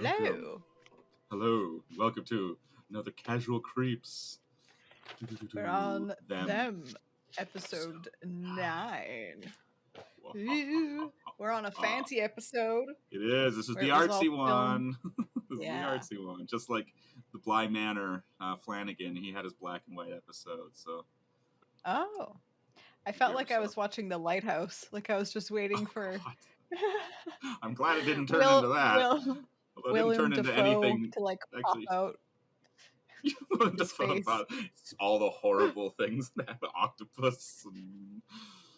Welcome. Hello. Hello. Welcome to another Casual Creeps. We're on Them. them episode 9. It Ooh, we're on a fancy episode is. This is where the it was all artsy filmed. one. This is the Yeah. artsy one. Just like the Bly Manor Flanagan, he had his black and white episode. So Oh. I felt Give like I was watching The Lighthouse. Like I was just waiting for God. I'm glad it didn't turn into that. Although it didn't Willem turn into Dafoe anything. to like Actually, pop out his face. about all the horrible things that have octopus. And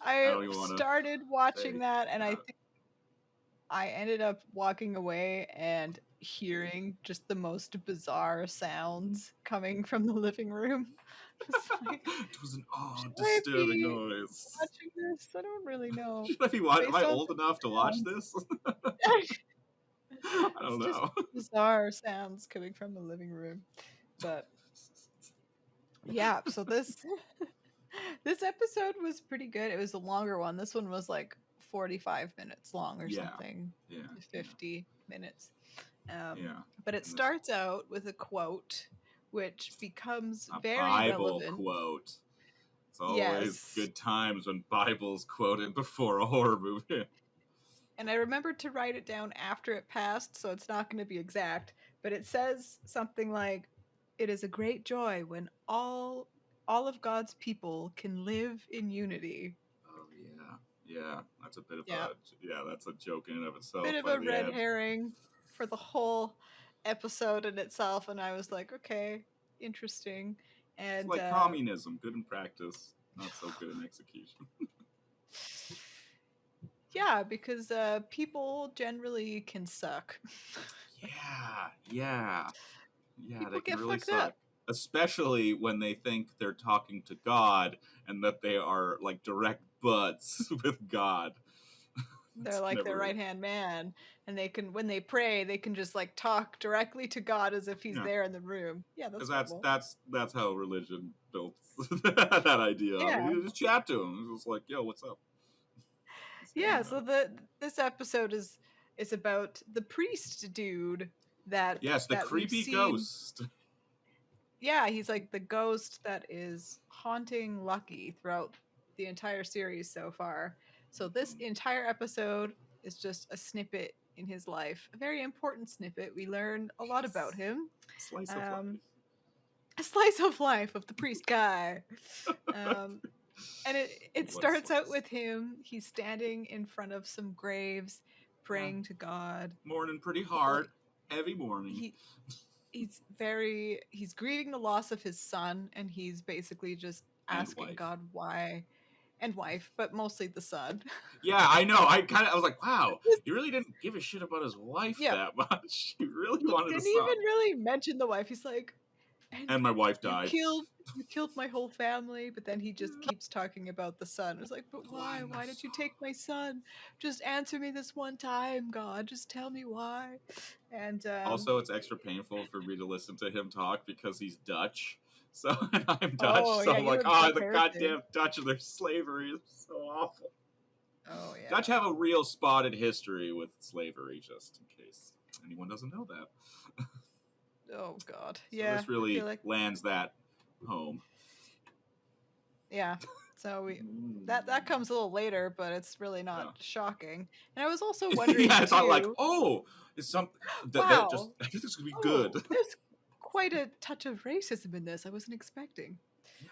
I don't I even want to started watching that and I that. think I ended up walking away and hearing just the most bizarre sounds coming from the living room. Just like, It was an odd, should I disturbing be noise. watching this? I don't really know. Should I be watching? Am Based I on old the enough to watch sounds. this? I don't It's just know. bizarre sounds coming from the living room. But yeah, so this this episode was pretty good. It was a longer one. This one was like 45 minutes long or something. Yeah. 50 minutes. Yeah. But it starts out with a quote, which becomes A very Bible relevant. quote. It's always good times when Bible's quoted before a horror movie. And I remembered to write it down after it passed, so it's not going to be exact. But it says something like, "It is a great joy when all of God's people can live in unity." Oh yeah. That's a bit of that's a joke in and of itself. Bit of a red herring for the whole episode in itself, and I was like, okay, interesting. And it's like communism, good in practice, not so good in execution. Yeah, because people generally can suck. Yeah. People They can get really fucked suck. up. Especially when they think they're talking to God and that they are like direct buds with God. They're like their right-hand man, and they can, when they pray, they can just like talk directly to God as if he's there in the room. Yeah, that's how religion built that idea. Yeah. You just chat to him. It's just like, yo, what's up? Yeah, so this episode is about the priest dude that the creepy ghost. Yeah, he's like the ghost that is haunting Lucky throughout the entire series so far. So this entire episode is just a snippet in his life, a very important snippet. We learn a lot about him. Slice of life. A slice of life of the priest guy. And it starts out with him. He's standing in front of some graves, praying to God. Mourning pretty hard. Heavy mourning. He's grieving the loss of his son, and he's basically just asking God why, and wife, but mostly the son. Yeah, I know. I was like, wow, he really didn't give a shit about his wife that much. He really wanted a son. He didn't even really mention the wife. He's like, and my wife died. You killed my whole family, but then he just keeps talking about the son. It's like, but why? Why did you take my son? Just answer me this one time, God. Just tell me why. And also, it's extra painful for me to listen to him talk because he's Dutch. So and I'm Dutch, so I'm like, the goddamn Dutch and their slavery is so awful. Oh yeah. Dutch have a real spotted history with slavery, just in case anyone doesn't know that. Oh God. So this really lands that home. Yeah. So that comes a little later, but it's really not shocking. And I was also wondering. It's not like, it's something I think this could be good. There's quite a touch of racism in this. I wasn't expecting. Yeah,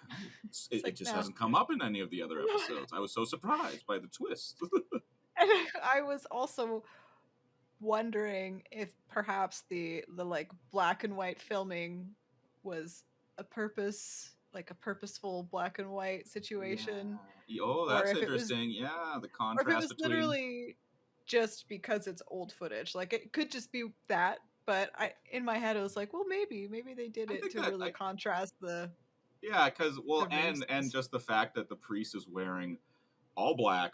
it just hasn't come up in any of the other episodes. I was so surprised by the twist. And I was also wondering if perhaps the like black and white filming was a purposeful black and white situation. Yeah. Oh, that's interesting. The contrast or if it was literally just because it's old footage. Like it could just be that, but in my head it was like, well, maybe they did it to really contrast the. Yeah, because and just the fact that the priest is wearing all black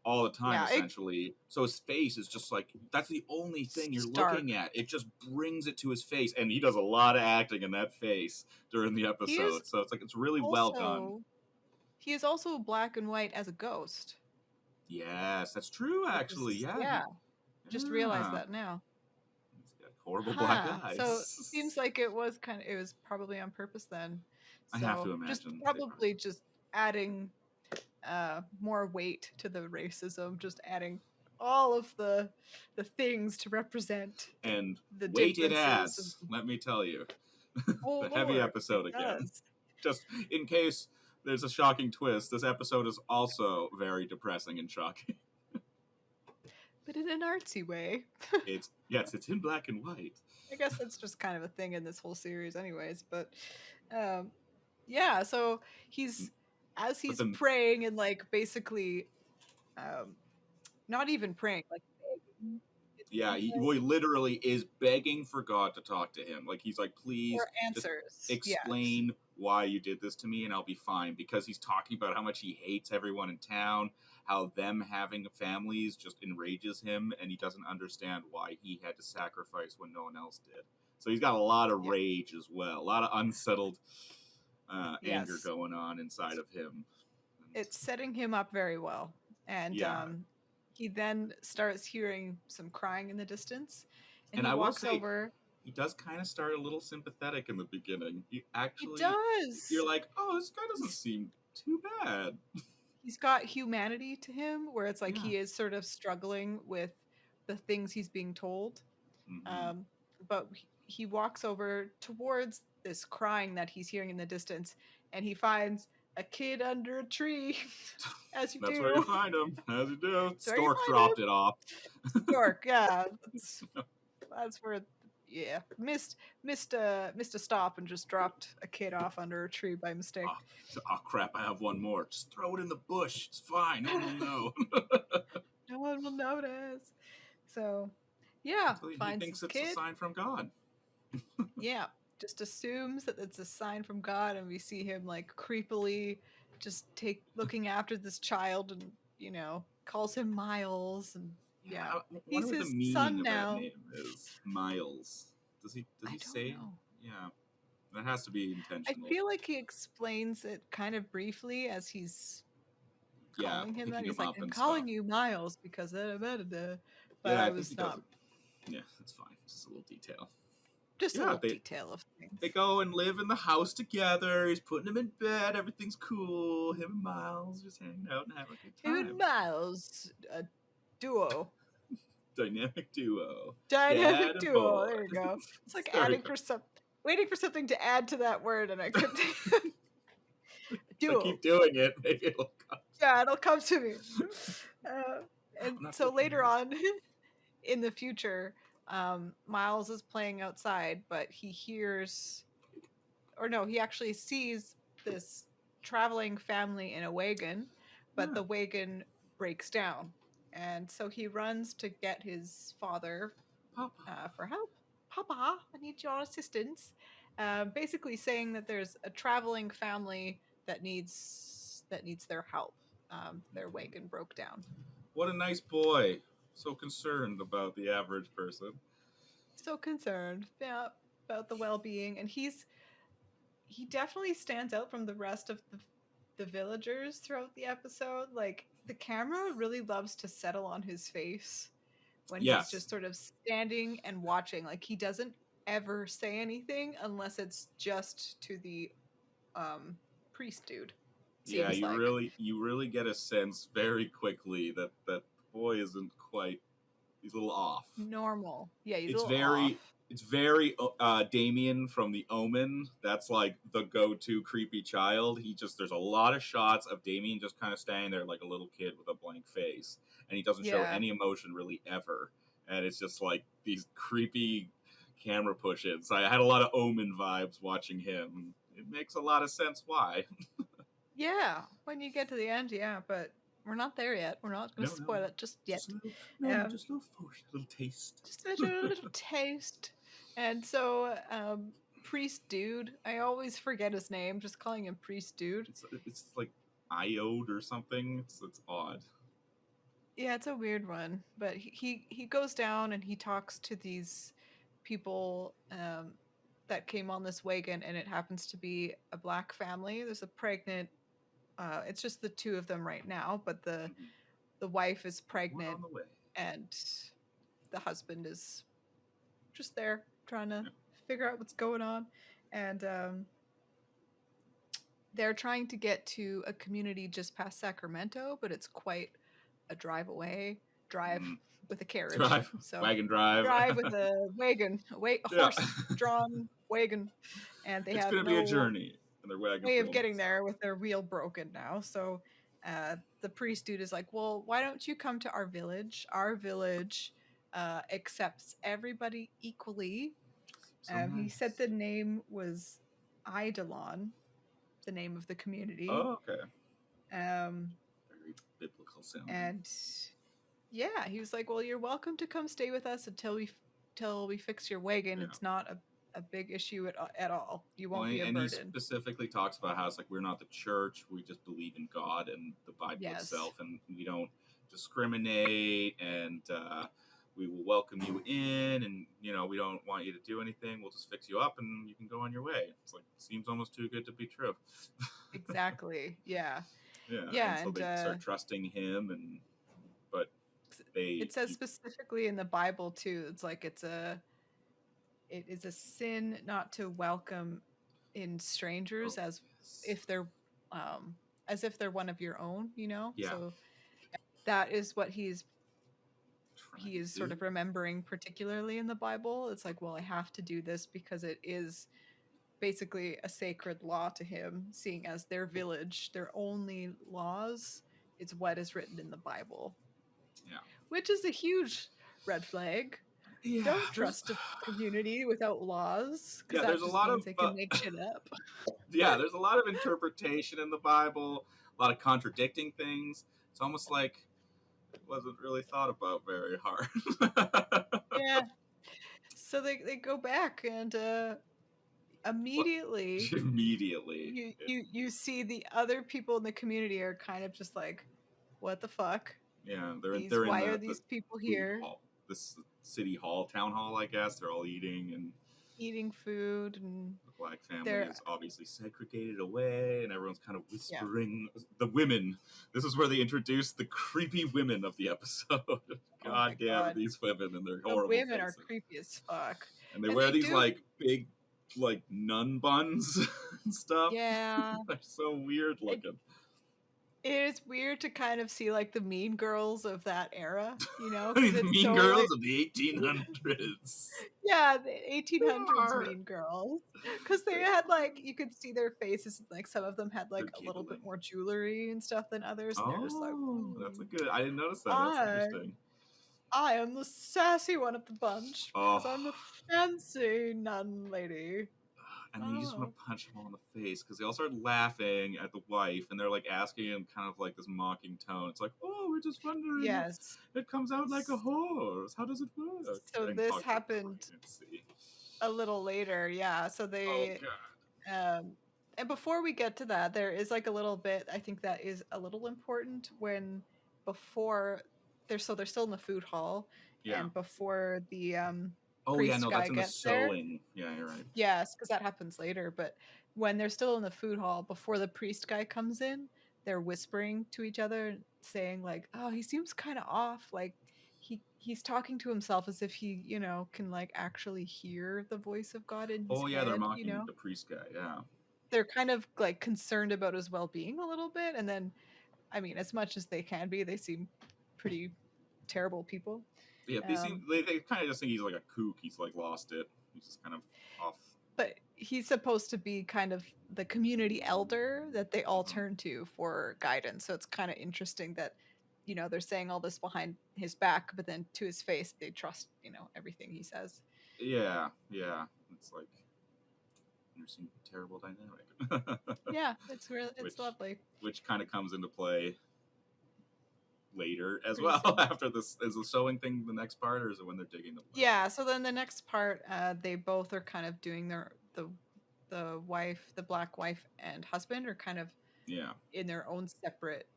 all the time, essentially. So his face is just like, that's the only thing you're looking at. It just brings it to his face, and he does a lot of acting in that face during the episode. So it's like, it's really well done. He is also black and white as a ghost. Yes, that's true, actually. Yeah. Just realized that now. He's got horrible black eyes. So it seems like it was probably on purpose then. I have to So imagine. just adding more weight to the racism, just adding all of the things to represent and the weight it differences. adds, let me tell you. Oh, the heavy episode again. Does. Just in case there's a shocking twist, this episode is also very depressing and shocking. But in an artsy way. It's in black and white. I guess that's just kind of a thing in this whole series anyways, but yeah, so he's praying and like basically not even praying, like begging. Yeah, he literally is begging for God to talk to him. Like he's like, please answers. Explain why you did this to me and I'll be fine. Because he's talking about how much he hates everyone in town, how them having families just enrages him, and he doesn't understand why he had to sacrifice when no one else did. So he's got a lot of rage as well, a lot of unsettled anger going on inside of him. It's setting him up very well. And he then starts hearing some crying in the distance, and he walks over. He does kind of start a little sympathetic in the beginning. He does. You're like, oh, this guy doesn't seem too bad. He's got humanity to him, where it's like he is sort of struggling with the things he's being told. Mm-hmm. But he walks over towards this crying that he's hearing in the distance, and he finds a kid under a tree, as you do. That's where you find him, as you do. Stork dropped it off. Stork, yeah. That's where, missed a stop and just dropped a kid off under a tree by mistake. Oh crap! I have one more. Just throw it in the bush. It's fine. No one will know. No one will notice. So, yeah, he thinks it's a sign from God. Yeah. Just assumes that it's a sign from God, and we see him like creepily just looking after this child, and calls him Miles, and he's his son now. That name is Miles. Does he say? Know. Yeah, that has to be intentional. I feel like he explains it kind of briefly as he's calling him that. He's like, "I'm calling you Miles because but I was not." Yeah, that's fine. Just a little detail. Just a little detail of things. They go and live in the house together. He's putting him in bed. Everything's cool. Him and Miles just hanging out and having a good time. Him and Miles, a duo. Dynamic duo. Dynamic duo. There you go. It's like waiting for something to add to that word, and I couldn't. Duo. I keep doing it. Maybe it'll come. Yeah, it'll come to me. And so later on, in the future, Miles is playing outside, but he actually sees this traveling family in a wagon, but the wagon breaks down. And so he runs to get his father for help. Papa, I need your assistance. Basically saying that there's a traveling family that needs their help. Their wagon broke down. What a nice boy. So concerned about the average person. So concerned about the well-being, and he definitely stands out from the rest of the villagers throughout the episode. Like, the camera really loves to settle on his face when he's just sort of standing and watching. Like, he doesn't ever say anything unless it's just to the priest dude. Yeah, you really get a sense very quickly that the boy isn't quite. He's a little off. Normal. Yeah, he's a little off. It's very Damien from The Omen. That's like the go-to creepy child. There's a lot of shots of Damien just kind of standing there like a little kid with a blank face, and he doesn't show any emotion really ever. And it's just like these creepy camera push-ins. I had a lot of Omen vibes watching him. It makes a lot of sense why. Yeah, when you get to the end, but we're not there yet. We're not going to spoil it just yet. Just a little taste. Just a little taste. And so, Priest Dude, I always forget his name, just calling him Priest Dude. It's like Iode or something. It's odd. Yeah, it's a weird one. But he goes down and he talks to these people that came on this wagon, and it happens to be a black family. There's a pregnant... it's just the two of them right now, but the wife is pregnant, and the husband is just there trying to figure out what's going on. And they're trying to get to a community just past Sacramento, but it's quite a drive with a carriage. Wagon drive. Drive with a wagon, a horse-drawn wagon, and they have going to be a journey. And their wagon way of getting there with their wheel broken now. So the priest dude is like, well, why don't you come to our village? Our village accepts everybody equally. He said the name was Eidolon, the name of the community. Oh, okay. Very biblical sounding. And yeah, he was like, well, you're welcome to come stay with us until we fix your wagon. It's not a big issue at all. You won't be a burden. And he specifically talks about how it's like, we're not the church, we just believe in God and the Bible itself, and we don't discriminate, and we will welcome you in, and we don't want you to do anything, we'll just fix you up and you can go on your way. It's like, seems almost too good to be true. Exactly. Yeah. And so they start trusting him, but it says specifically in the Bible too, it's like it is a sin not to welcome in strangers as if they're one of your own, So that is what he is sort of remembering particularly in the Bible. It's like, well, I have to do this because it is basically a sacred law to him, seeing as their village, their only laws is what is written in the Bible. Yeah. Which is a huge red flag. Yeah, don't trust a community without laws. Yeah, there's a lot of they can make shit up. Yeah, there's a lot of interpretation in the Bible, a lot of contradicting things. It's almost like it wasn't really thought about very hard. Yeah. So they go back and immediately you see the other people in the community are kind of just like, what the fuck? Yeah, why are these people here? This city hall, town hall, I guess. They're all eating food, and the black family is obviously segregated away, and everyone's kind of whispering. Yeah. The women. This is where they introduce the creepy women of the episode. God damn, these women and their horrible faces. Women are creepy as fuck, and they wear these like big, like nun buns and stuff. Yeah, they're so weird looking. It is weird to kind of see like the mean girls of that era, the mean girls of the 1800s. Yeah, the 1800s mean girls, because they had like, you could see their faces, like some of them had like a little bit more jewelry and stuff than others. And they're just like, that's a good. I didn't notice that. That's interesting. I am the sassy one of the bunch because I'm a fancy nun lady. And then you just want to punch him all in the face because they all start laughing at the wife, and they're like asking him kind of like this mocking tone. It's like, oh, we're just wondering. Yes, it comes out like a horse. How does it work? So this happened a little later. Yeah. So they, and before we get to that, there is like a little bit. I think that is a little important before they're still in the food hall, and before the that's in the sewing. Yeah, you're right. Yes, because that happens later. But when they're still in the food hall, before the priest guy comes in, they're whispering to each other, saying like, "Oh, he seems kind of off. Like he's talking to himself as if he, can like actually hear the voice of God in his head." They're mocking the priest guy. Yeah, they're kind of like concerned about his well-being a little bit, and then, I mean, as much as they can be, they seem pretty terrible people. Yeah, they kind of just think he's like a kook. He's like lost it. He's just kind of off. But he's supposed to be kind of the community elder that they all turn to for guidance. So it's kind of interesting that, they're saying all this behind his back, but then to his face, they trust, everything he says. Yeah. It's like interesting, terrible dynamic. Yeah, it's lovely. Which kind of comes into play later as well. After this, is the sewing thing the next part, or is it when they're digging the blood? Yeah, so then the next part, they both are kind of doing the black wife and husband are kind of in their own separate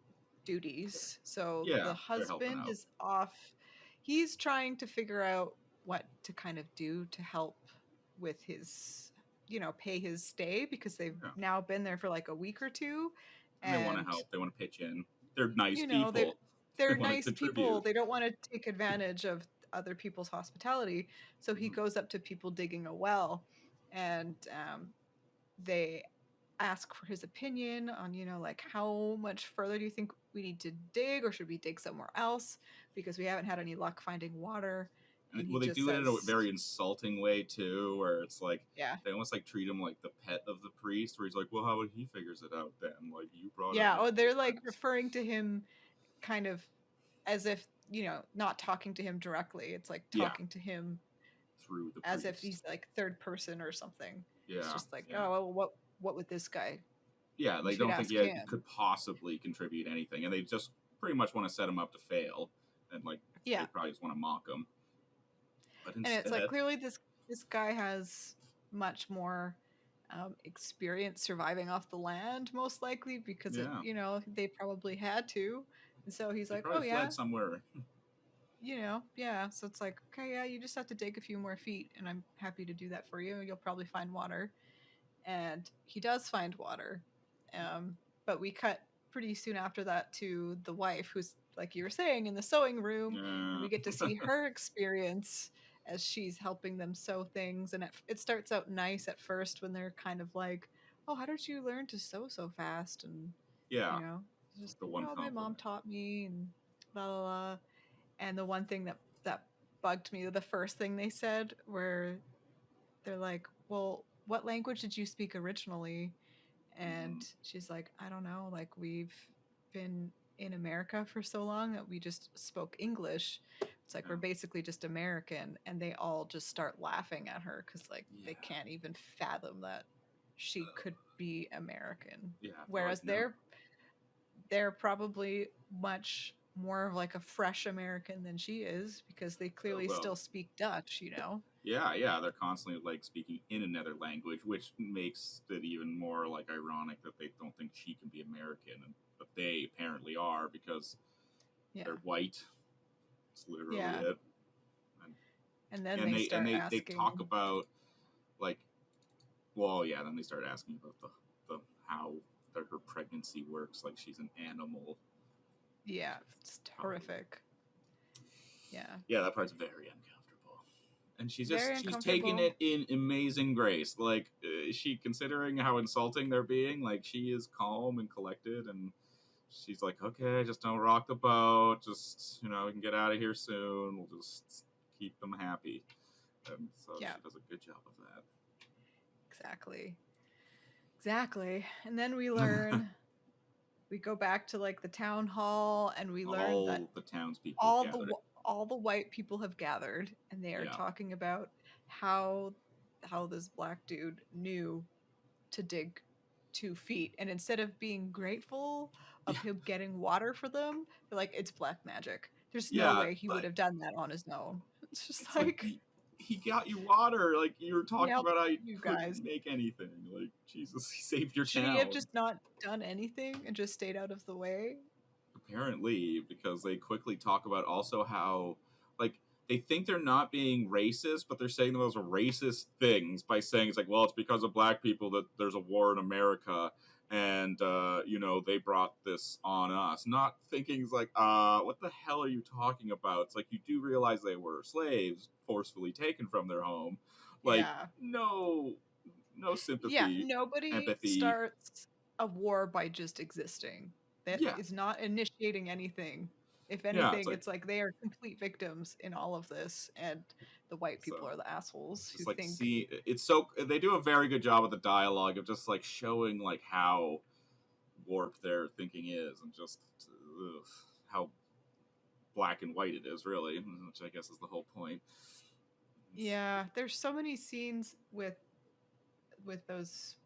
duties. So the husband is off. He's trying to figure out what to kind of do to help with his, pay his stay, because they've now been there for like a week or two, and they want to help. They want to pitch in. They're nice people. They're nice people. They don't want to take advantage of other people's hospitality. So he goes up to people digging a well, and they ask for his opinion on, like, how much further do you think we need to dig, or should we dig somewhere else because we haven't had any luck finding water? And he Well, they just do it in a says, very insulting way too, where it's like yeah, they almost like treat him like the pet of the priest, where he's like, "Well, how would he figures it out then? Like you brought it yeah. up." Oh, they're like referring to him kind of as if, not talking to him directly. It's like Yeah, talking to him through the as if priest. he's like third person or something. It's Yeah, just like, yeah, oh, well, what would this guy? yeah. You They should don't think ask he him. could possibly contribute anything, and they just pretty much want to set him up to fail, and like they Yeah. probably just want to mock him. But And it's like instead, clearly this guy has much more experience surviving off the land, most likely because yeah, they probably had to, and so he's they like, oh probably yeah, fled somewhere. yeah. So it's like, okay, yeah, you just have to dig a few more feet, and I'm happy to do that for you. You'll probably find water, and he does find water. But we cut pretty soon after that to the wife, who's, like you were saying, in the sewing room, and we get to see her experience as she's helping them sew things. And it starts out nice at first when they're kind of like, oh, how did you learn to sew so fast? And Yeah, you know it's like just the like, one oh, my mom compliment. taught me, and blah blah blah. And the one thing that bugged me, the first thing they said, where they're like, well, what language did you speak originally? And Mm, she's like, I don't know, like, we've been in America for so long that we just spoke English. It's like, we're yeah, basically just American. And they all just start laughing at her because, like, yeah, they can't even fathom that she could be American. yeah. They're like, Whereas no. they're probably much more of like a fresh American than she is, because they clearly Well, still speak Dutch. yeah, yeah, they're constantly like speaking in another language, which makes it even more like ironic that they don't think she can be American, but they apparently are because Yeah. they're white. It's literally Yeah. it. And, And then and they they and start they asking. talk about like, well, yeah. Then they start asking about the how her pregnancy works, like she's an animal. Yeah, it's Probably. horrific. Yeah. Yeah, that part's very uncomfortable. And Very she's taking uncomfortable. it in amazing grace. Like she, considering how insulting they're being, like she is calm and collected, and she's like, okay, just don't rock the boat. Just we can get out of here soon. We'll just keep them happy. And so Yeah, she does a good job of exactly. Exactly. And then that. we go back to like the town hall, and we learn that All the townspeople have all the gathered. all the white people have gathered, and they are Yeah, talking about how this black dude knew to dig 2 feet, and instead of being grateful of yeah, him getting water for them, they're like, it's black magic. There's no yeah. way he would But have done that on his own. It's just it's like like, he got you water. Like you were he talking helped about how he you couldn't guys. make anything. Like Jesus, he saved your Should he have town. just not done anything and just stayed out of the way? Apparently, because they quickly talk about also how like they think they're not being racist, but they're saying the most racist things by saying it's like, well, it's because of black people that there's a war in America, and they brought this on us. Not thinking it's like, what the hell are you talking about? It's like you do realize they were slaves forcefully taken from their home. Like, Yeah. no Yeah, sympathy, nobody empathy. starts a war by just existing. That Yeah, is not initiating anything. If yeah. It's anything, like it's like they are complete victims in all of this, and the white so. people are the It's assholes who just like think, see it's so they do a very good job with the dialogue of just like showing like how warped their thinking is and just ugh, how black and white it is really, which I guess is the whole point. It's, yeah, there's so many scenes with those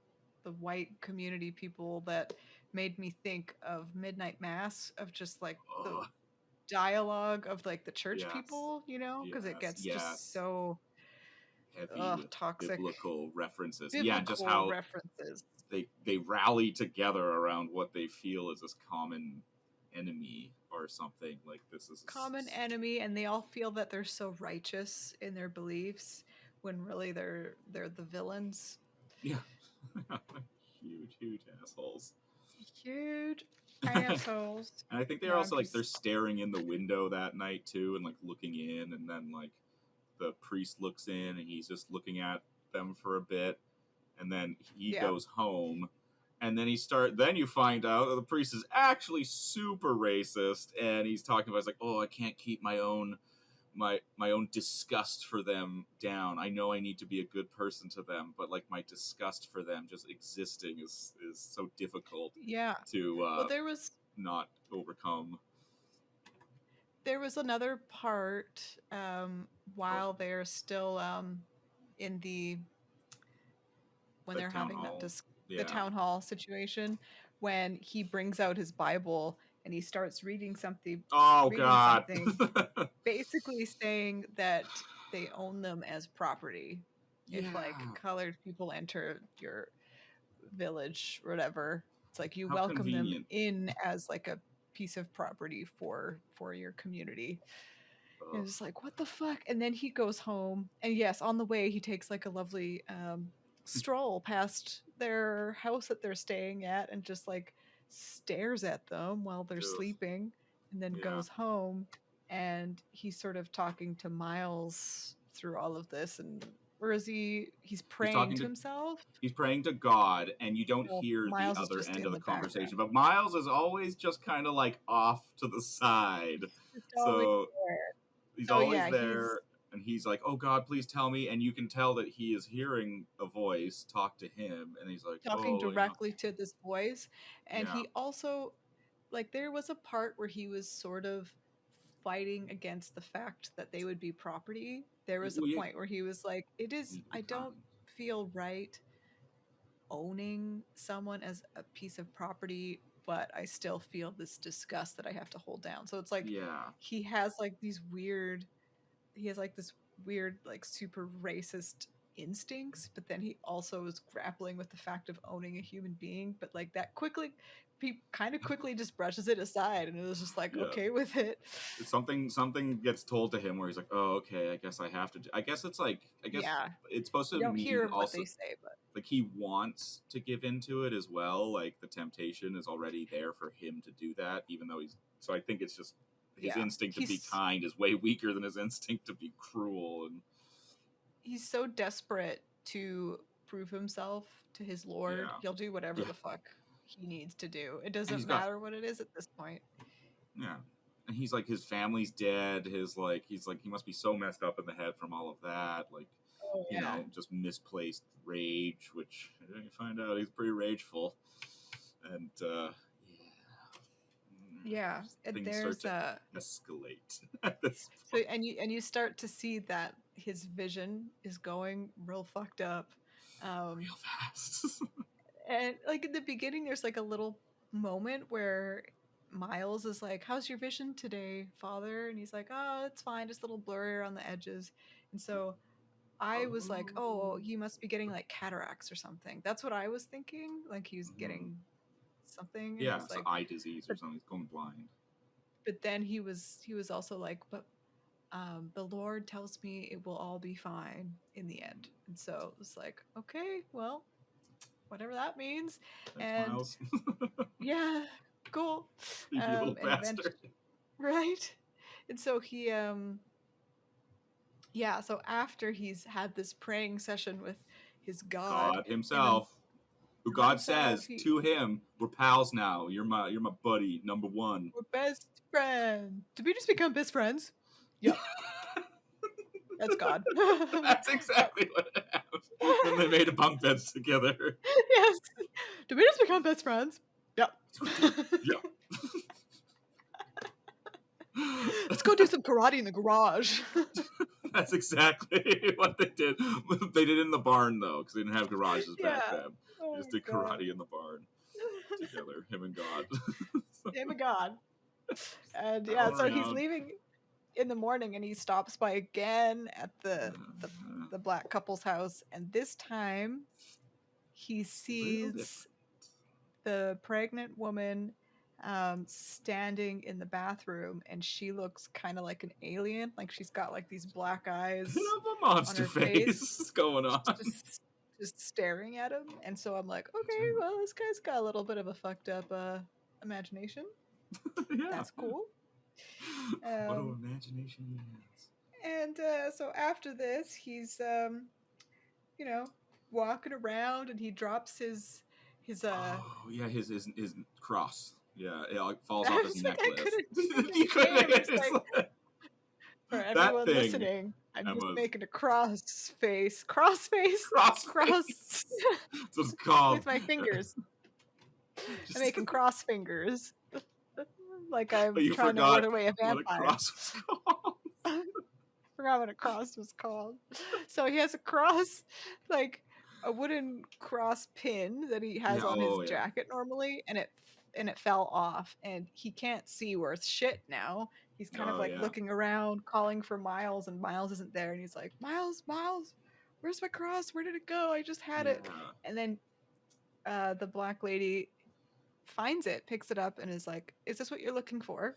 the white community people that made me think of Midnight Mass, of just like the uh, dialogue of like the church yes, people, because it yes, gets just yes, so heavy with toxic. biblical references. Yeah, and just Biblical how references. they rally together around what they feel is this common enemy or something. Like this Common is enemy, and they all feel that they're so righteous in their beliefs when really they're the villains. yeah. Huge assholes. Huge. Assholes. And I think they're No, I'm also like just they're staring in the window that night too, and like looking in, and then like the priest looks in, and he's just looking at them for a bit, and then he goes home, and then then you find out that the priest is actually super racist, and he's talking about, it's like, oh, I can't keep my own disgust for them down. I know I need to be a good person to them, but like my disgust for them just existing is so difficult to Well, there was not overcome. There was another part while they're still in when they're town having hall. the town hall situation, when he brings out his Bible and he starts reading something. Oh God! Basically saying that they own them as property. If like Yeah. colored people enter your village or whatever, it's like you How welcome convenient. them in as like a piece of property for your community. And it's like, what the fuck? And then he goes home, and yes, on the way he takes like a lovely stroll past their house that they're staying at, and just like stares at them while they're sleeping, and then goes home. And he's sort of talking to Miles through all of this, and or is he's praying to himself? He's praying to God, and you don't hear Miles the is other just end in of the the conversation. background. But Miles is always just kind of like off to the side. So he's always there, and he's like, oh God, please tell me. And you can tell that he is hearing a voice talk to him, and he's like, talking directly to this voice. And Yeah. he also, like, there was a part where he was sort of fighting against the fact that they would be property. There was a point where he was like, I don't feel right owning someone as a piece of property, but I still feel this disgust that I have to hold down. So it's like he has like this weird, like super racist instincts, but then he also is grappling with the fact of owning a human being. But like that he kind of quickly just brushes it aside, and it was just like okay with it. Something gets told to him where he's like, oh, okay, I guess I have to I guess it's like, it's supposed to you don't mean hear what also they say, but like he wants to give into it as well. Like the temptation is already there for him to do that, even though so I think it's just his instinct to be kind is way weaker than his instinct to be cruel. And he's so desperate to prove himself to his lord. He'll do whatever the fuck he needs to do. It doesn't matter what it is at this point. Yeah. And he's like, his family's dead. He's like, he must be so messed up in the head from all of that. Like, you know, just misplaced rage, which you find out he's pretty rageful. And and things there's start to escalate at this point. So and you start to see that his vision is going real fucked up, real fast. And like in the beginning, there's like a little moment where Miles is like, "How's your vision today, Father?" And he's like, "Oh, it's fine, just a little blurry around the edges." And so I was like, "Oh, he must be getting like cataracts or something." That's what I was thinking. Like he's getting something. Yeah, it's like eye disease or something. He's going blind. But then he was also like, "But the Lord tells me it will all be fine in the end." And so it was like, okay, well, whatever that means. Thanks, Miles. Yeah, cool. You little bastard. Right? And so he so after he's had this praying session with his God himself, who God says to him, we're pals now. You're my buddy, number one. We're best friends. Did we just become best friends? Yep. That's God. That's exactly what happened. Then they made a bunk beds together. Yes. Did we just become best friends? Yep. Yep. Let's go do some karate in the garage. That's exactly what they did. They did it in the barn, though, because they didn't have garages back then. They just did karate in the barn together, him and God. Him and God. And so he's leaving in the morning, and he stops by again at the black couple's house. And this time, he sees the pregnant woman standing in the bathroom, and she looks kind of like an alien. Like she's got like these black eyes, a monster on her face going on, just staring at him. And so I'm like, okay, well, this guy's got a little bit of a fucked up imagination. Yeah. That's cool. What imagination he has. And so after this, he's walking around, and he drops his oh yeah, his cross. Yeah, it like falls I off his was like, I necklace. couldn't You couldn't. it's like, for that everyone thing. listening, I'm just Emma's making a cross face, cross. cross That's what it's called. with my fingers. I'm making cross fingers, like I'm you trying to forgot ward away a what a vampire. cross was called. Forgot what a cross was called. So he has a cross, like a wooden cross pin that he has on his jacket normally, and it fell off, and he can't see worth shit now. He's kind of like looking around, calling for Miles, and Miles isn't there, and he's like, Miles, where's my cross? Where did it go? I just had it. And then the black lady finds it, picks it up, and is like, is this what you're looking for?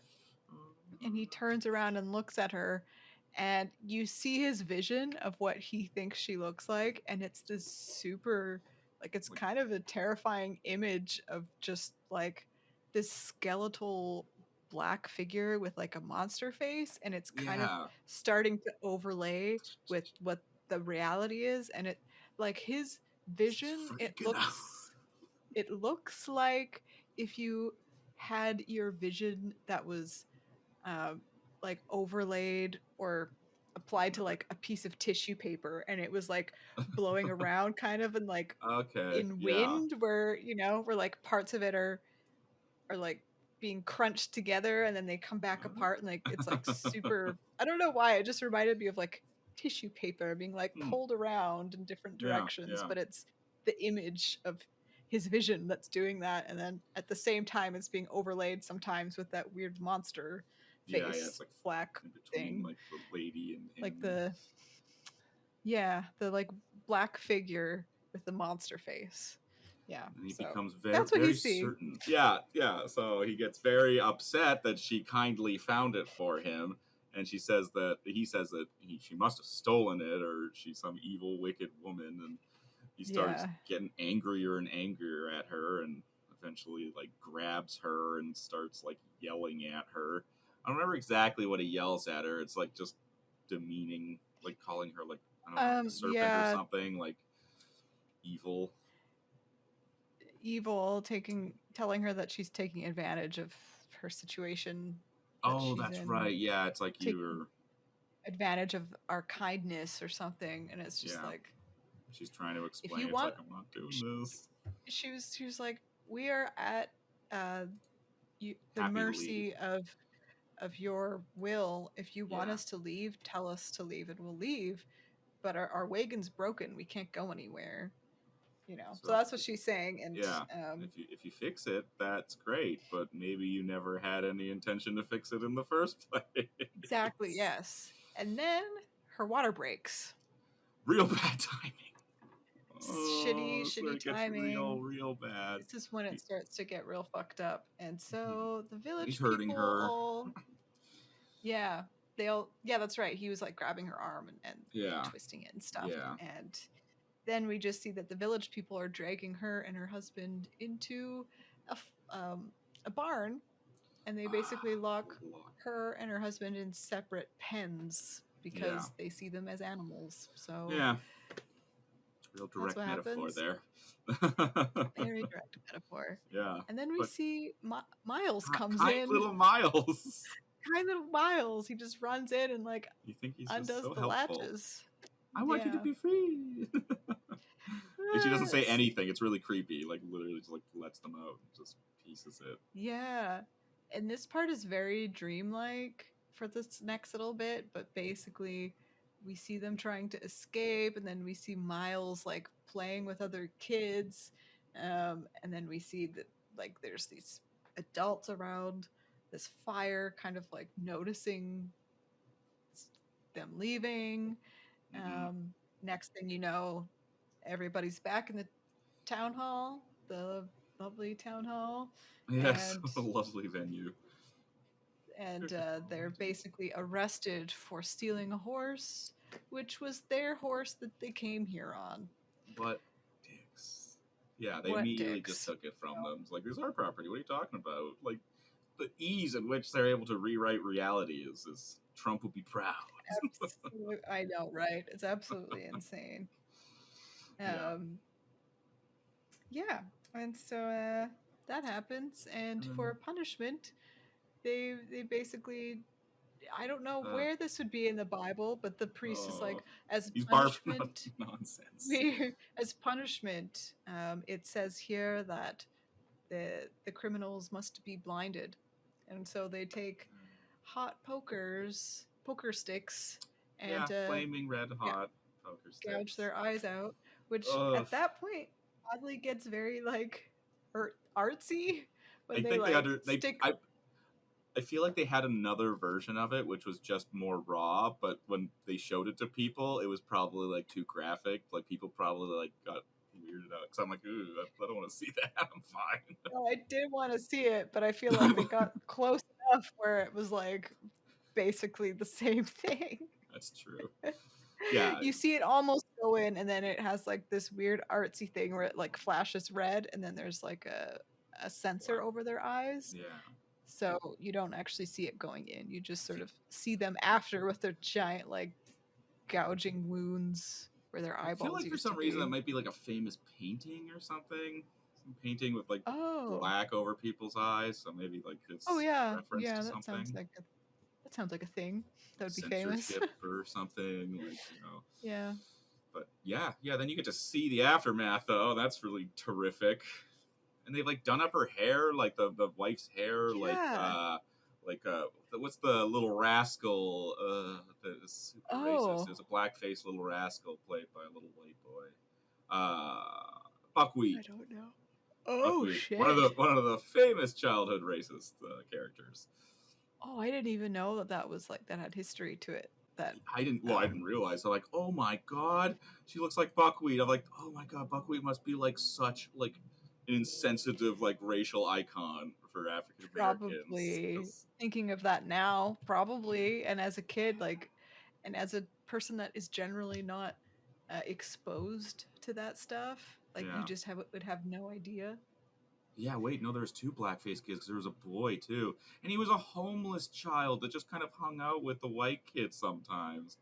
And he turns around and looks at her, and you see his vision of what he thinks she looks like, and it's this super, like, it's kind of a terrifying image of just like this skeletal black figure with like a monster face, and it's kind of starting to overlay with what the reality is, and it, like, his vision, it looks like if you had your vision that was like overlaid or applied to like a piece of tissue paper, and it was like blowing around kind of, and like in wind, where where like parts of it are like being crunched together, and then they come back apart, and like it's like super, I don't know why, it just reminded me of like tissue paper being like pulled around in different directions, but it's the image of his vision that's doing that, and then at the same time it's being overlaid sometimes with that weird monster face, it's like black in between thing, like the lady and him. like the like black figure with the monster face. Yeah, and he so becomes that's what very he's seeing. certain. So he gets very upset that she kindly found it for him, and he says that she must have stolen it, or she's some evil, wicked woman, and he starts getting angrier and angrier at her, and eventually like grabs her and starts like yelling at her. I don't remember exactly what he yells at her. It's like just demeaning, like calling her like, I don't know, like a serpent or something, like evil, telling her that she's taking advantage of her situation. That's right. Yeah, it's like you're advantage of our kindness or something, and it's just like she's trying to explain. It's like, I'm not doing this. She was like, we are at the mercy of your will. If you want us to leave, tell us to leave, and we'll leave. But our wagon's broken. We can't go anywhere. So that's what she's saying. And if you fix it, that's great. But maybe you never had any intention to fix it in the first place. Exactly. Yes. And then her water breaks. Real bad timing. Shitty timing. Real bad. This is when it starts to get real fucked up. And so the village He's hurting people her. That's right. He was like grabbing her arm and twisting it and stuff. And then we just see that the village people are dragging her and her husband into a barn, and they basically lock her and her husband in separate pens because they see them as animals. So real direct metaphor there. Very direct metaphor. Yeah. And then we see Miles comes in. Little Miles. Kind little Miles. He just runs in and like you think he's undoes just so the helpful. latches. I want you to be free. And she doesn't say anything. It's really creepy. Like literally just like lets them out and just pieces it. Yeah. And this part is very dreamlike for this next little bit, but basically we see them trying to escape, and then we see Miles like playing with other kids, and then we see that like there's these adults around this fire, kind of like noticing them leaving. Next thing you know, everybody's back in the town hall, the lovely town hall. Yes, a lovely venue. And they're basically arrested for stealing a horse, which was their horse that they came here on. What dicks. Yeah, they What immediately just dicks? took it from them. It's like, this is our property. What are you talking about? Like, the ease in which they're able to rewrite reality is Trump would be proud. I know, right? It's absolutely insane. Yeah. Yeah, and so that happens, and for punishment, they basically, I don't know where this would be in the Bible, but the priest is like, as he's barfing out punishment, nonsense. as punishment, it says here that the criminals must be blinded, and so they take hot poker sticks and Flaming red hot poker gouge sticks. their eyes out, which Ugh. at that point oddly gets very like artsy when I they think like stick. I feel like they had another version of it, which was just more raw. But when they showed it to people, it was probably like too graphic. Like people probably like got weirded out because I'm like, ooh, I don't want to see that. I'm fine. No, I did want to see it, but I feel like they got close enough where it was like basically the same thing. That's true. Yeah. You see it almost go in, and then it has like this weird artsy thing where it like flashes red, and then there's like a sensor over their eyes. Yeah. So you don't actually see it going in. You just sort of see them after with their giant like gouging wounds where their I feel eyeballs like for used some to reason be. that might be like a famous painting or something. Some painting with like Oh. black over people's eyes. So maybe like it's Oh yeah. reference Yeah, to that sounds something. like a thing. That would be famous. Censorship or something, like, you know. Yeah. But yeah, then you get to see the aftermath though. That's really terrific. And they've like done up her hair, like the wife's hair, Yeah. like what's the little rascal that is super racist? There's a blackface little rascal played by a little white boy. Buckwheat. I don't know. Oh Buckwheat. shit. One of the famous childhood racist characters. Oh, I didn't even know that was like that had history to it. That I didn't realize. I'm like, oh my god, she looks like Buckwheat. I'm like, oh my god, Buckwheat must be like such like an insensitive like racial icon for African Americans. probably thinking of that now, probably, and as a kid, like, and as a person that is generally not exposed to that stuff, like you just would have no idea. Yeah, wait, no, there's two blackface kids because there was a boy too, and he was a homeless child that just kind of hung out with the white kids sometimes.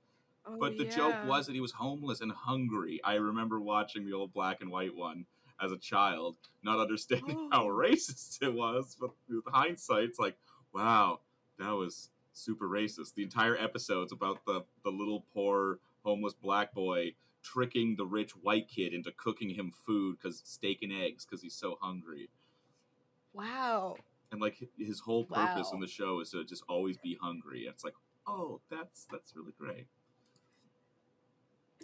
Oh But the joke yeah. was that he was homeless and hungry. I remember watching the old black and white one as a child, not understanding how racist it was. But with hindsight, it's like, wow, that was super racist. The entire episode's about the little poor homeless black boy tricking the rich white kid into cooking him food because steak and eggs because he's so hungry. Wow. And like his whole purpose in the show is to just always be hungry. And it's like, oh, that's really great.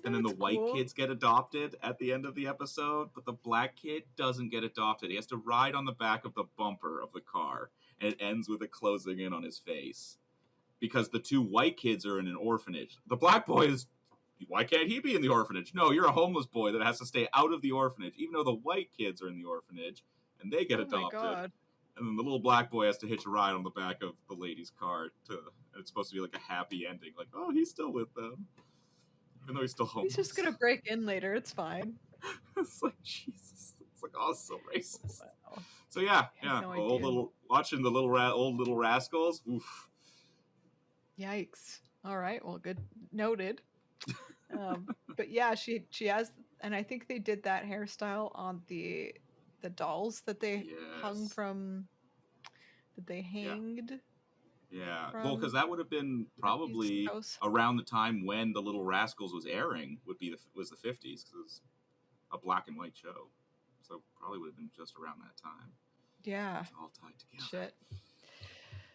And then the white kids get adopted at the end of the episode, but the black kid doesn't get adopted. He has to ride on the back of the bumper of the car, and it ends with it closing in on his face. Because the two white kids are in an orphanage. The black boy is, why can't he be in the orphanage? No, you're a homeless boy that has to stay out of the orphanage, even though the white kids are in the orphanage, and they get adopted. My God. And then the little black boy has to hitch a ride on the back of the lady's car and it's supposed to be like a happy ending. Like, oh, he's still with them. Even though he's still homeless. He's just gonna break in later. It's fine. It's like, Jesus. It's like, oh, so racist. Wow. So yeah. No watching the old little rascals. Oof. Yikes. All right. Well, good. Noted. But yeah, she has, and I think they did that hairstyle on the dolls that they hung from, that they hanged. Yeah, well, because that would have been probably around the time when The Little Rascals was airing. Was the 50s because it was a black and white show, so probably would have been just around that time. Yeah, it's all tied together. Shit.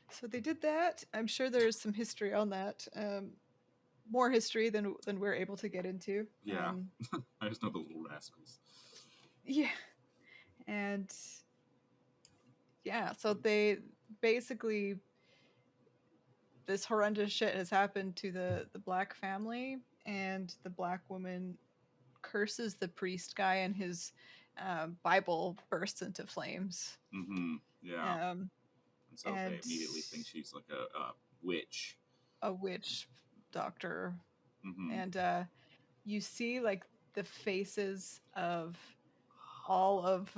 So they did that. I'm sure there's some history on that. More history than we're able to get into. Yeah, I just know The Little Rascals. Yeah, and yeah, so they basically, this horrendous shit has happened to the black family, and the black woman curses the priest guy, and his Bible bursts into flames. Mm-hmm. Yeah. And so they immediately think she's like a witch. A witch doctor. Mm-hmm. And you see like the faces of all of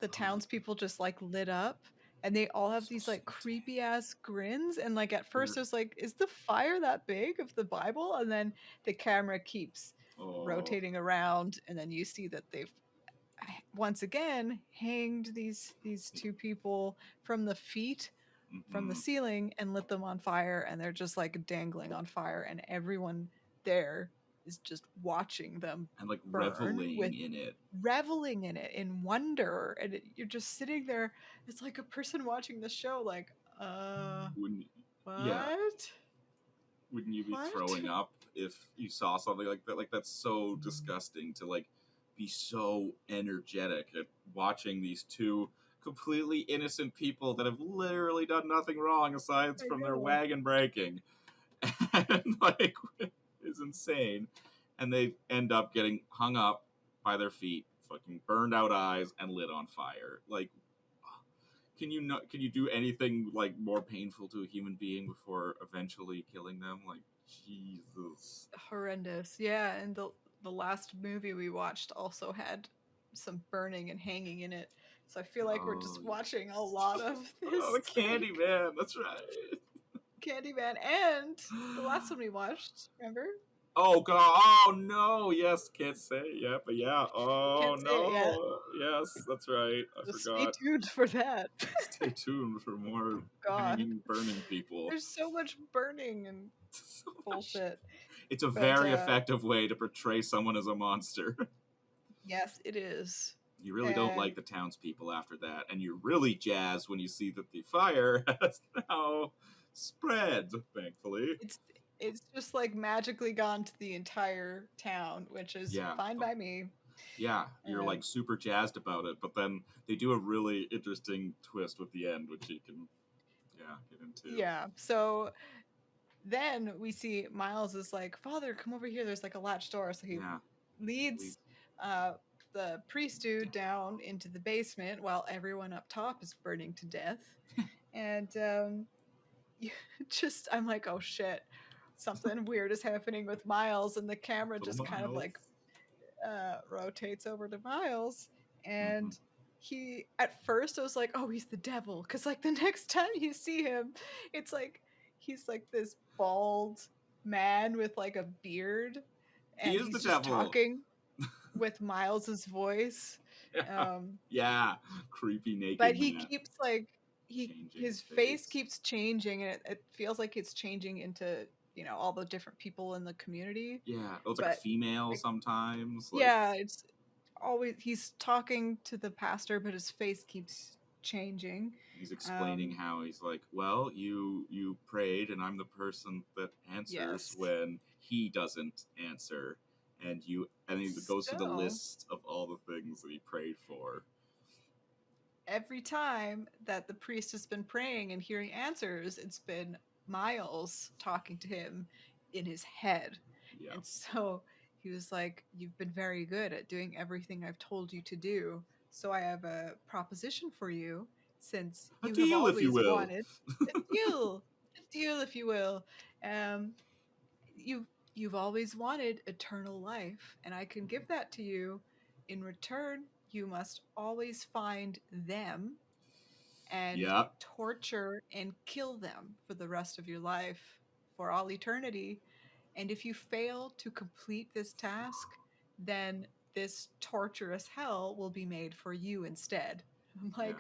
the townspeople just like lit up, and they all have these like creepy ass grins, and like at first it was like, is the fire that big of the Bible? And then the camera keeps rotating around, and then you see that they've once again hanged these two people from the feet from the ceiling and lit them on fire, and they're just like dangling on fire, and everyone there is just watching them and like burn reveling in it in wonder, and you're just sitting there. It's like a person watching the show like wouldn't, what yeah, wouldn't you be throwing up if you saw something like that? Like, that's so disgusting to like be so energetic at watching these two completely innocent people that have literally done nothing wrong aside from their wagon breaking, and like is insane, and they end up getting hung up by their feet, fucking burned out eyes, and lit on fire. Like, can you do anything like more painful to a human being before eventually killing them? Like, Jesus, horrendous. Yeah, and the last movie we watched also had some burning and hanging in it, so I feel like we're just watching a lot of this. Oh, the Candyman, that's right. Candyman, and the last one we watched, remember? Oh god! Oh no! Yes, can't say it yet, but yeah. Oh no! Yes, that's right. I forgot. Stay tuned for that. Stay tuned for more hanging, burning people. There's so much burning and bullshit. It's a very effective way to portray someone as a monster. Yes, it is. You really don't like the townspeople after that, and you're really jazzed when you see that the fire has now spread, thankfully. It's just like magically gone to the entire town, which is fine by me. Yeah, you're like super jazzed about it, but then they do a really interesting twist with the end, which you can get into. Yeah, so then we see Miles is like, Father, come over here. There's like a latch door. So he leads the priest dude down into the basement while everyone up top is burning to death. And I'm like, oh shit, something weird is happening with Miles, and the camera just kind of like rotates over to Miles, and he, at first I was like, oh, he's the devil, because like the next time you see him, it's like he's like this bald man with like a beard, and he's just devil. Talking with Miles's voice. Creepy naked. But he keeps like his face keeps changing, and it feels like it's changing into, you know, all the different people in the community. Yeah, it was like a female sometimes. Like, yeah, it's always he's talking to the pastor, but his face keeps changing. He's explaining how he's like, well, you prayed, and I'm the person that answers when he doesn't answer, and he goes through the list of all the things that he prayed for. Every time that the priest has been praying and hearing answers, it's been Miles talking to him in his head. Yeah. And so he was like, you've been very good at doing everything I've told you to do. So I have a proposition for you, since you have always wanted a deal, if you will. You've always wanted eternal life, and I can give that to you. In return, you must always find them and torture and kill them for the rest of your life, for all eternity. And if you fail to complete this task, then this torturous hell will be made for you instead. I'm like,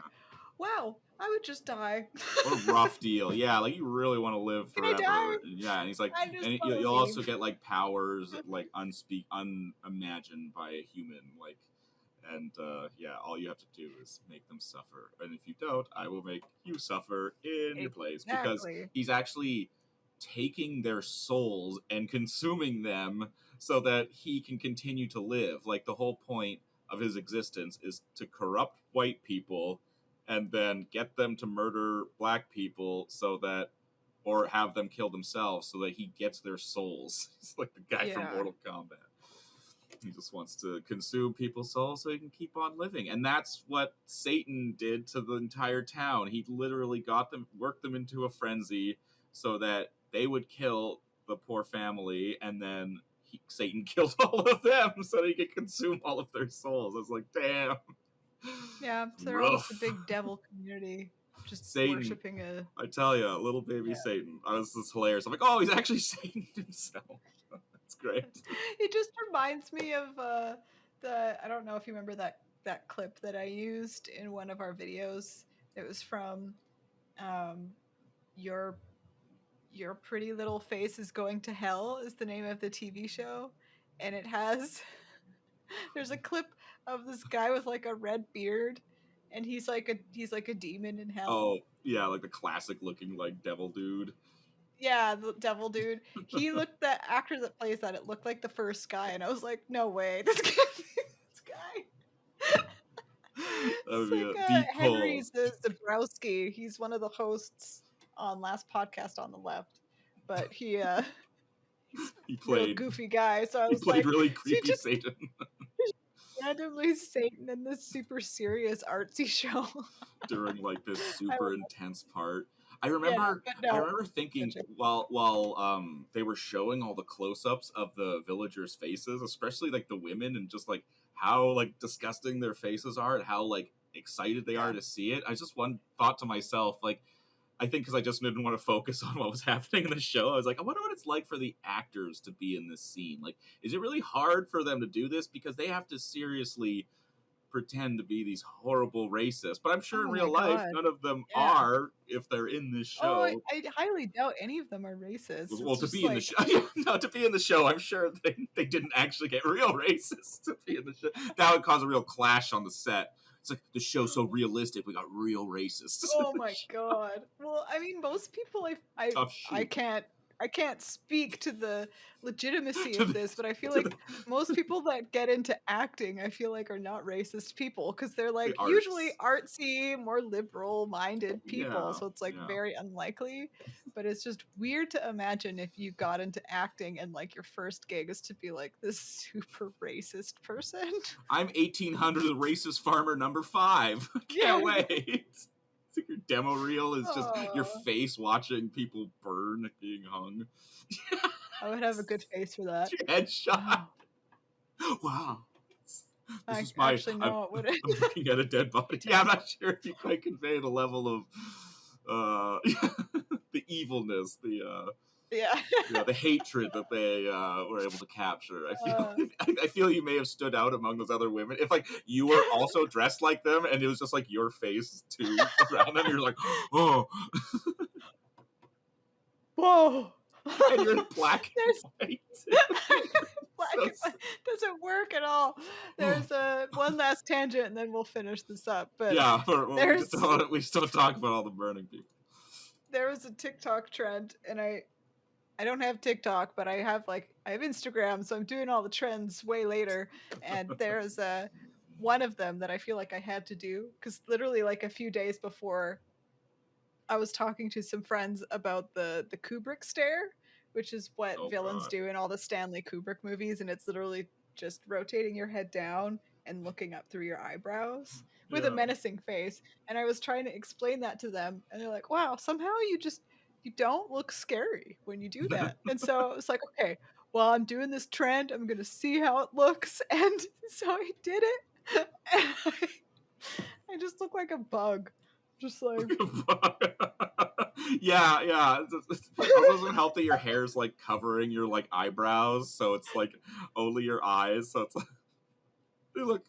wow, I would just die. What a rough deal. Yeah, like you really want to live forever. Can I die? Yeah, and he's like, and you'll also get like powers like unimagined by a human, like. And all you have to do is make them suffer. And if you don't, I will make you suffer in your place. Because he's actually taking their souls and consuming them so that he can continue to live. Like, the whole point of his existence is to corrupt white people and then get them to murder black people or have them kill themselves so that he gets their souls. He's like the guy from Mortal Kombat. He just wants to consume people's souls so he can keep on living. And that's what Satan did to the entire town. He literally worked them into a frenzy so that they would kill the poor family, and then Satan killed all of them so that he could consume all of their souls. I was like, damn. Yeah, so they're all just a big devil community, just Satan, worshiping a... I tell you, little baby Satan. This is hilarious. I'm like, oh, he's actually Satan himself. That's great. It just reminds me of I don't know if you remember that clip that I used in one of our videos. It was from your Pretty Little Face is Going to Hell is the name of the TV show, and it has there's a clip of this guy with like a red beard, and he's like a demon in hell. Oh yeah, like the classic looking like devil dude. Yeah, the devil dude. The actor that plays that, it looked like the first guy, and I was like, no way, this can't be this guy. That would be like, a deep Henry Zabrowski. He's one of the hosts on Last Podcast on the Left, but he played a goofy guy. So I was played really creepy Satan. Randomly Satan in this super serious artsy show during like this super intense part. I remember thinking while they were showing all the close-ups of the villagers' faces, especially like the women, and just like how like disgusting their faces are and how like excited they are to see it. I just thought to myself, like, I think because I just didn't want to focus on what was happening in the show, I was like, I wonder what it's like for the actors to be in this scene. Like, is it really hard for them to do this? Because they have to seriously pretend to be these horrible racists. But I'm sure in real life, none of them are if they're in this show. Oh, I highly doubt any of them are racist. Well, to be in the show, no, to be in the show, I'm sure they didn't actually get real racists to be in the show. That would cause a real clash on the set. It's like, the show's so realistic, we got real racists. Oh my god. Well, I mean, most people, I can't speak to the legitimacy of this, but I feel like most people that get into acting, I feel like, are not racist people, because they're like usually artsy, more liberal-minded people, so it's like very unlikely. But it's just weird to imagine if you got into acting and like your first gig is to be like this super racist person. I'm 1800, the racist farmer number 5. Can't wait. Like your demo reel is just your face watching people burn being hung. I would have a good face for that. Your headshot. Wow. I'm looking at a dead body. Yeah, I'm not sure if you quite convey the level of the evilness, the hatred that they were able to capture. I feel you may have stood out among those other women. If like you were also dressed like them, and it was just like your face too around them, you're like, oh, whoa, and you're in black and white. Black and white doesn't work at all. There's one last tangent, and then we'll finish this up. But yeah, we still talk about all the burning people. There was a TikTok trend, and I don't have TikTok, but I have Instagram, so I'm doing all the trends way later. And there's one of them that I feel like I had to do, because literally like a few days before, I was talking to some friends about the Kubrick stare, which is what villains do in all the Stanley Kubrick movies, and it's literally just rotating your head down and looking up through your eyebrows with a menacing face. And I was trying to explain that to them, and they're like, wow, somehow you don't look scary when you do that. And so it's like, okay, well, I'm doing this trend, I'm gonna see how it looks. And so I did it, and I just look like a bug, just like yeah. It also doesn't help that your hair's like covering your like eyebrows, so it's like only your eyes, so it's like you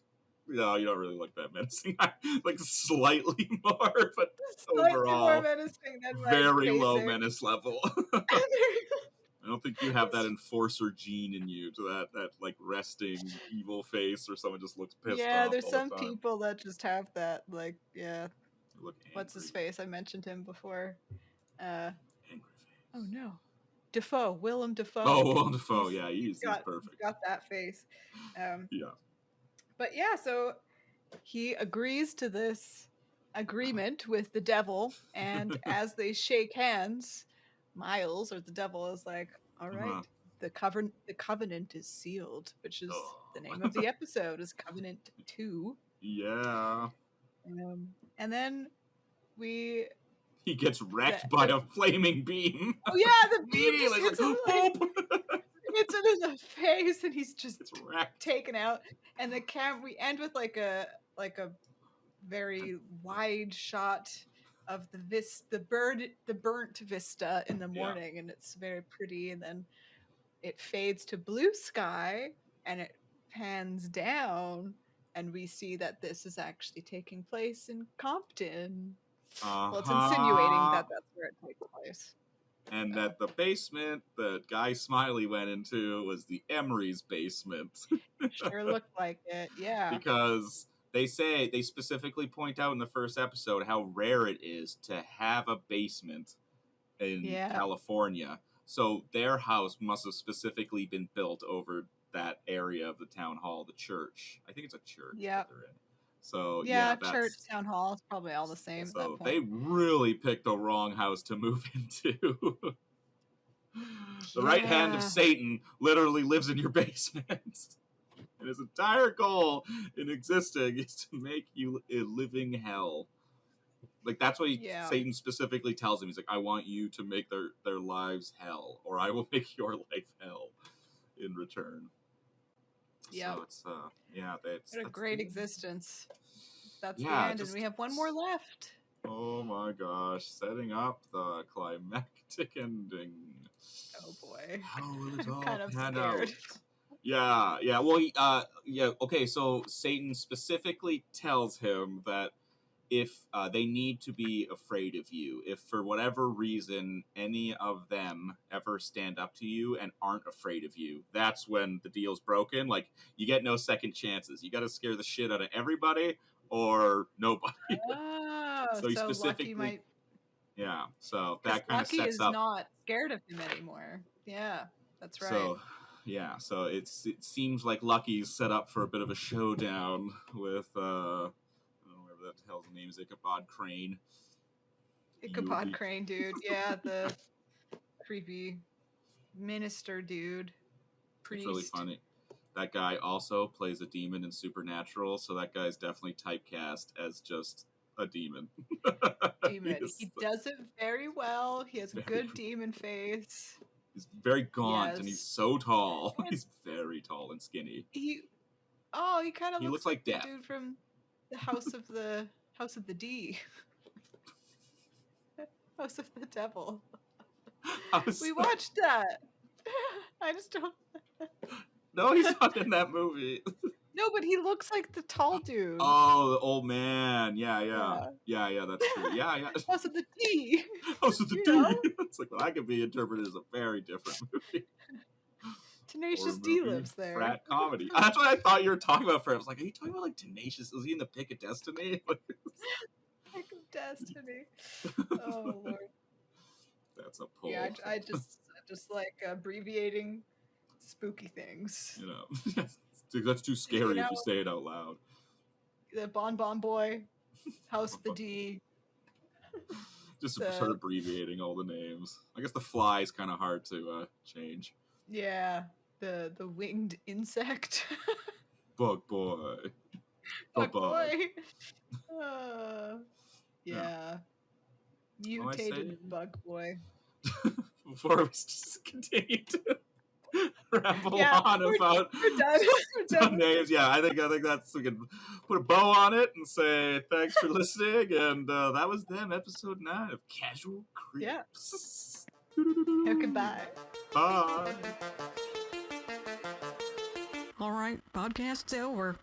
don't really look that menacing. Like slightly more, but overall more menacing than very low menace level. I don't think you have that enforcer gene in you, to that like resting evil face, or someone just looks pissed off. Yeah, there's some people that just have that, like, what's his face? I mentioned him before. Angry face. Oh no, Dafoe, Willem Dafoe. Oh, Willem Dafoe. Yeah, he's perfect. He's got that face. Yeah. But yeah, so he agrees to this agreement with the devil, and as they shake hands, Miles, or the devil, is like, all right, the covenant is sealed, which is the name of the episode, is Covenant 2. Yeah. And then he gets wrecked by a flaming beam. Oh yeah, the beam just hits him. hits him in the face, and he's just taken out. And we end with like a very wide shot of the burnt vista in the morning, and it's very pretty. And then it fades to blue sky, and it pans down, and we see that this is actually taking place in Compton. Well, it's insinuating that that's where it takes place. And that the basement that Guy Smiley went into was the Emery's basement. Sure looked like it, yeah. Because they specifically point out in the first episode how rare it is to have a basement in California. So their house must have specifically been built over that area of the town hall, the church. I think it's a church that they're in. So church, town hall, it's probably all the same. So at that point. they really picked the wrong house to move into. The right hand of Satan literally lives in your basement. And his entire goal in existing is to make you a living hell. Like, that's what Satan specifically tells him. He's like, I want you to make their lives hell, or I will make your life hell in return. Yeah. So it's what a great existence. That's the end, and we have one more left. Oh my gosh, setting up the climactic ending. Oh boy. How will it all kind of pan scared. out? Yeah. Well, okay, so Satan specifically tells him that if they need to be afraid of you, if for whatever reason any of them ever stand up to you and aren't afraid of you, that's when the deal's broken. Like, you get no second chances. You got to scare the shit out of everybody or nobody. Oh, so he specifically, Lucky might... Yeah, so that kind of Lucky sets is up. not scared of him anymore. Yeah, that's right. So it seems like Lucky's set up for a bit of a showdown with whatever that hell's name is, Ichabod Crane. Crane, dude. Yeah, the creepy minister dude. Priest. It's really funny. That guy also plays a demon in Supernatural, so that guy's definitely typecast as just a demon. Demon. He does it very well. He has a good demon face. He's very gaunt, and he's so tall. He's very tall and skinny. He kind of looks like the dude from the House of the D. House of the Devil. We watched that. I just don't... No, he's not in that movie. No, but he looks like the tall dude. Oh, the old man. Yeah, that's true. Yeah. House of the D. House of the D. It's like, well, that could be interpreted as a very different movie. Tenacious D lives there. Frat comedy. That's what I thought you were talking about first. I was like, are you talking about like Tenacious? Was he in the Pick of Destiny? Pick of Destiny. Oh, Lord. That's a pull. Yeah, I just like abbreviating spooky things. You know, that's too scary if you say it out loud. The Bon Bon Boy, House of the D. Just start abbreviating all the names. I guess the Fly is kind of hard to change. Yeah, the winged insect. Bug Boy. Bug Boy. Yeah. Mutated Bug Boy. Before we just continue to ramble on about we're done. names. Yeah, I think that's, we can put a bow on it and say thanks for listening. And that was them, episode 9 of Casual Creeps. Yeah. Goodbye. Bye. All right, podcast's over.